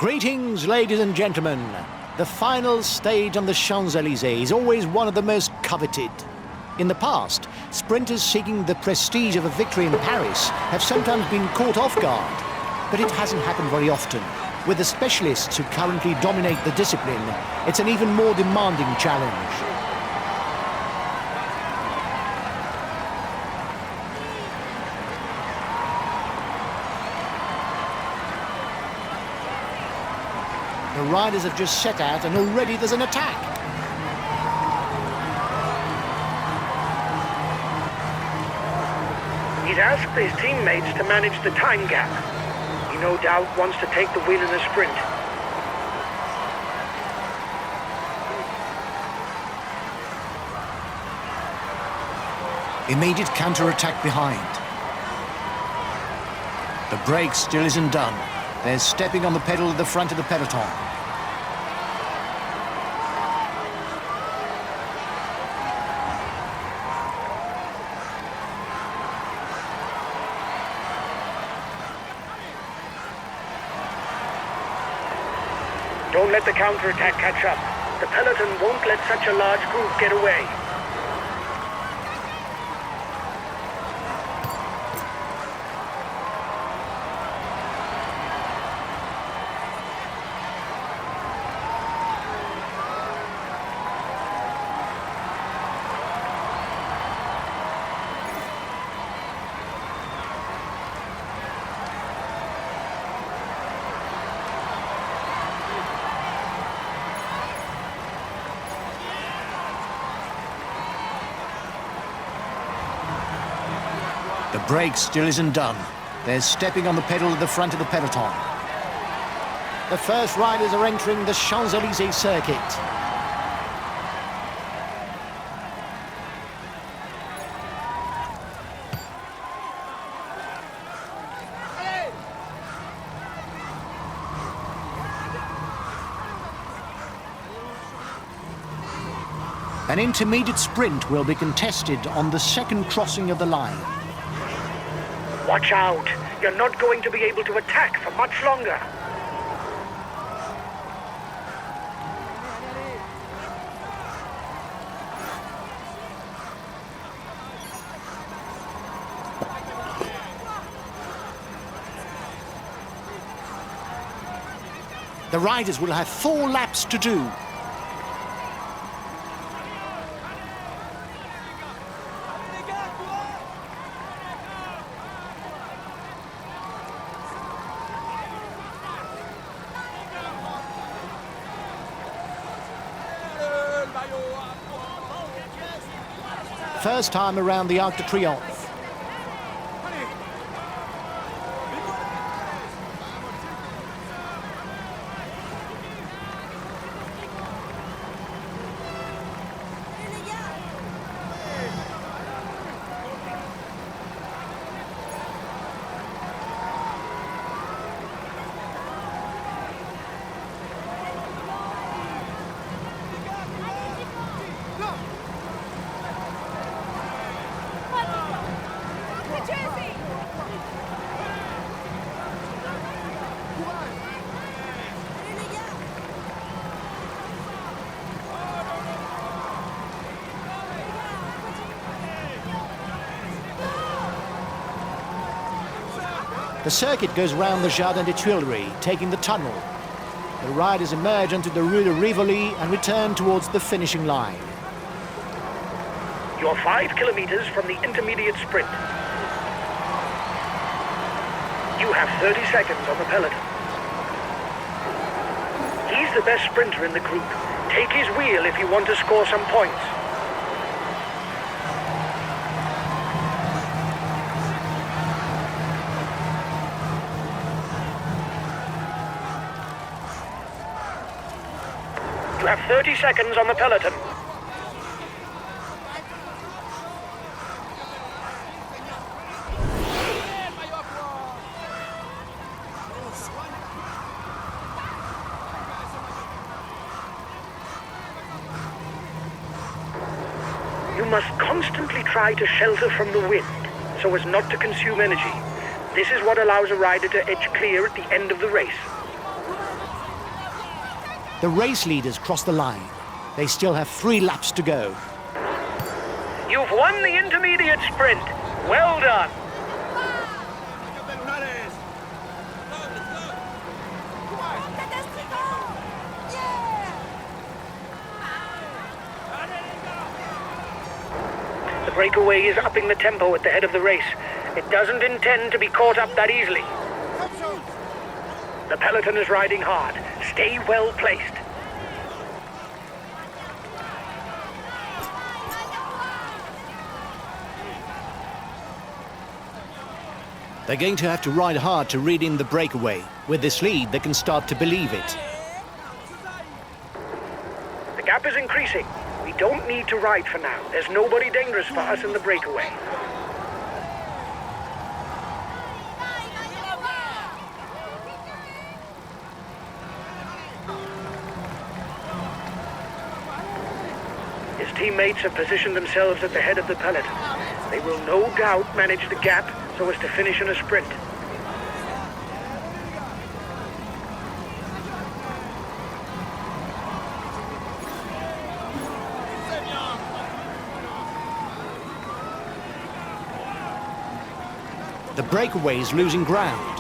Greetings, ladies and gentlemen. The final stage on the Champs-Élysées is always one of the most coveted. In the past, sprinters seeking the prestige of a victory in Paris have sometimes been caught off guard, but it hasn't happened very often. With the specialists who currently dominate the discipline, it's an even more demanding challenge. The riders have just set out and already there's an attack. He's asked his teammates to manage the time gap. He no doubt wants to take the win in the sprint. Immediate counter-attack behind. The brake still isn't done. They're stepping on the pedal at the front of the peloton. Don't let the counter-attack catch up. The peloton won't let such a large group get away. The brake still isn't done. They're stepping on the pedal at the front of the peloton. The first riders are entering the Champs-Élysées circuit. An intermediate sprint will be contested on the second crossing of the line. Watch out! You're not going to be able to attack for much longer. The riders will have 4 laps to do. First time around the Arc de Triomphe. The circuit goes round the Jardin des Tuileries, taking the tunnel. The riders emerge onto the Rue de Rivoli and return towards the finishing line. You're 5 kilometers from the intermediate sprint. You have 30 seconds on the peloton. He's the best sprinter in the group. Take his wheel if you want to score some points. You have 30 seconds on the peloton. You must constantly try to shelter from the wind so as not to consume energy. This is what allows a rider to edge clear at the end of the race. The race leaders cross the line. They still have 3 laps to go. You've won the intermediate sprint. Well done. The breakaway is upping the tempo at the head of the race. It doesn't intend to be caught up that easily. The peloton is riding hard. Stay well placed. They're going to have to ride hard to read in the breakaway. With this lead, they can start to believe it. The gap is increasing. We don't need to ride for now. There's nobody dangerous for us in the breakaway. His teammates have positioned themselves at the head of the peloton. They will no doubt manage the gap so as to finish in a sprint. The breakaway is losing ground.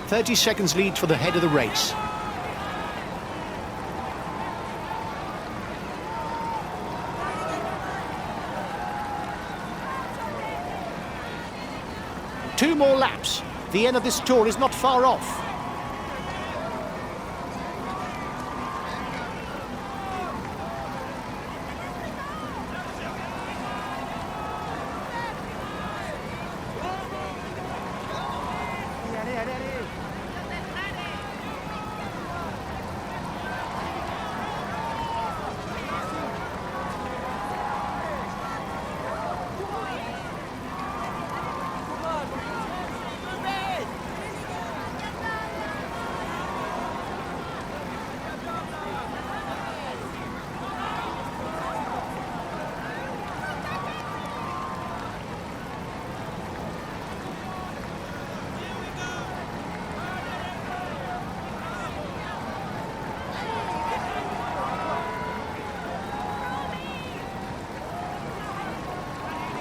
"30 seconds lead for the head of the race. Two more laps. The end of this tour is not far off.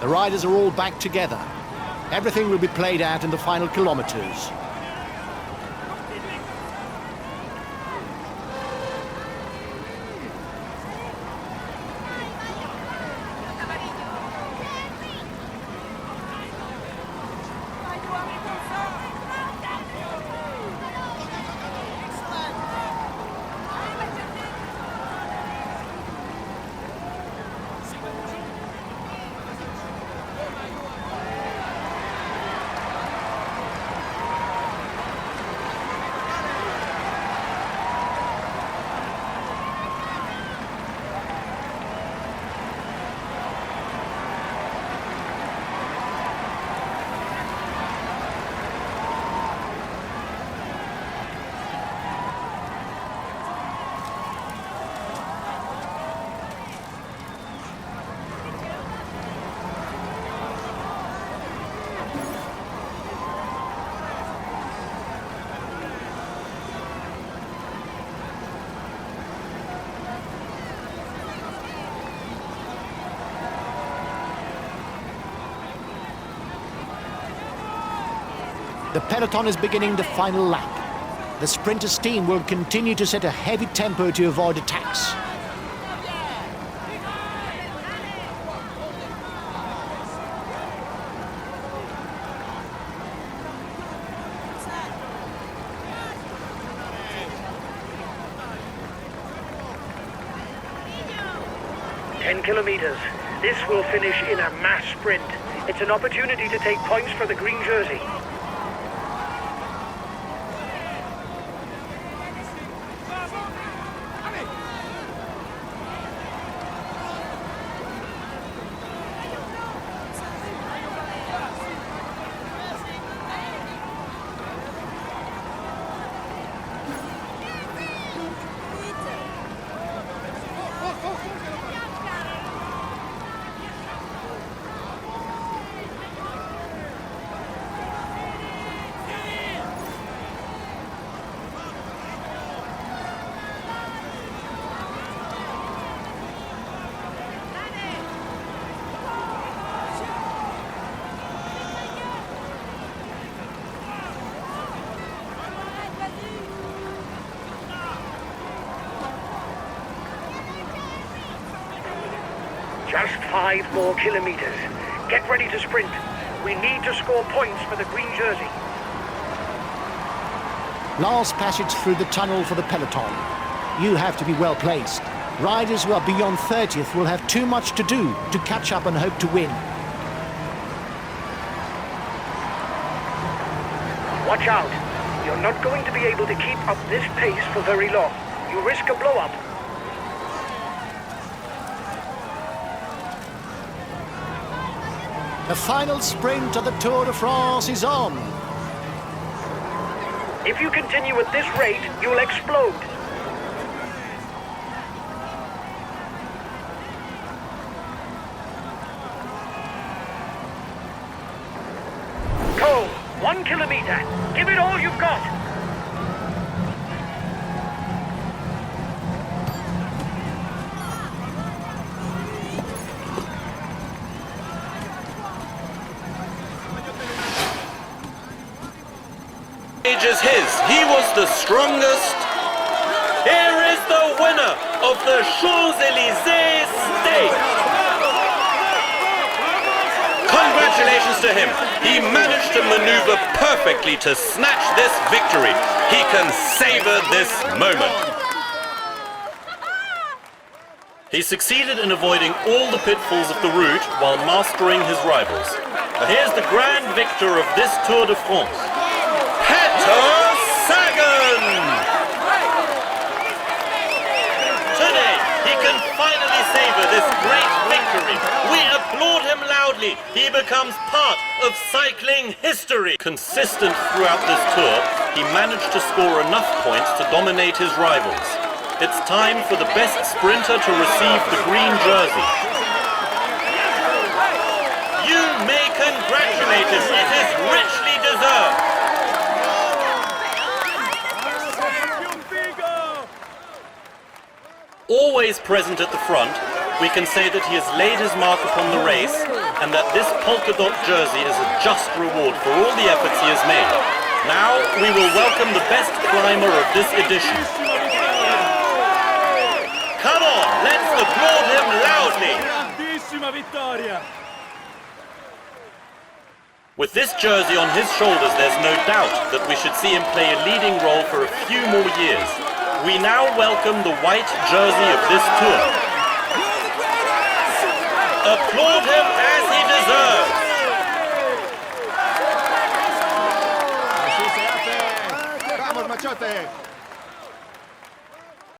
The riders are all back together. Everything will be played out in the final kilometers. The peloton is beginning the final lap. The sprinters' team will continue to set a heavy tempo to avoid attacks. 10 kilometers. This will finish in a mass sprint. It's an opportunity to take points for the green jersey. Just 5 more kilometers. Get ready to sprint. We need to score points for the green jersey. Last passage through the tunnel for the peloton. You have to be well placed. Riders who are beyond 30th will have too much to do to catch up and hope to win. Watch out. You're not going to be able to keep up this pace for very long. You risk a blow-up. The final sprint of the Tour de France is on. If you continue at this rate, you'll explode. Go! 1 kilometer. Give it all you've got. Is his. He was the strongest. Here is the winner of the Champs-Élysées stake. Congratulations to him. He managed to maneuver perfectly to snatch this victory. He can savor this moment. He succeeded in avoiding all the pitfalls of the route while mastering his rivals. Here's the grand victor of this Tour de France. Today, he can finally savor this great victory. We applaud him loudly. He becomes part of cycling history. Consistent throughout this tour, he managed to score enough points to dominate his rivals. It's time for the best sprinter to receive the green jersey. You may congratulate him. It is richly deserved. Always present at the front, we can say that he has laid his mark upon the race and that this polka dot jersey is a just reward for all the efforts he has made. Now we will welcome the best climber of this edition. Come on, let's applaud him loudly! With this jersey on his shoulders, there's no doubt that we should see him play a leading role for a few more years. We now welcome the white jersey of this tour. Applaud him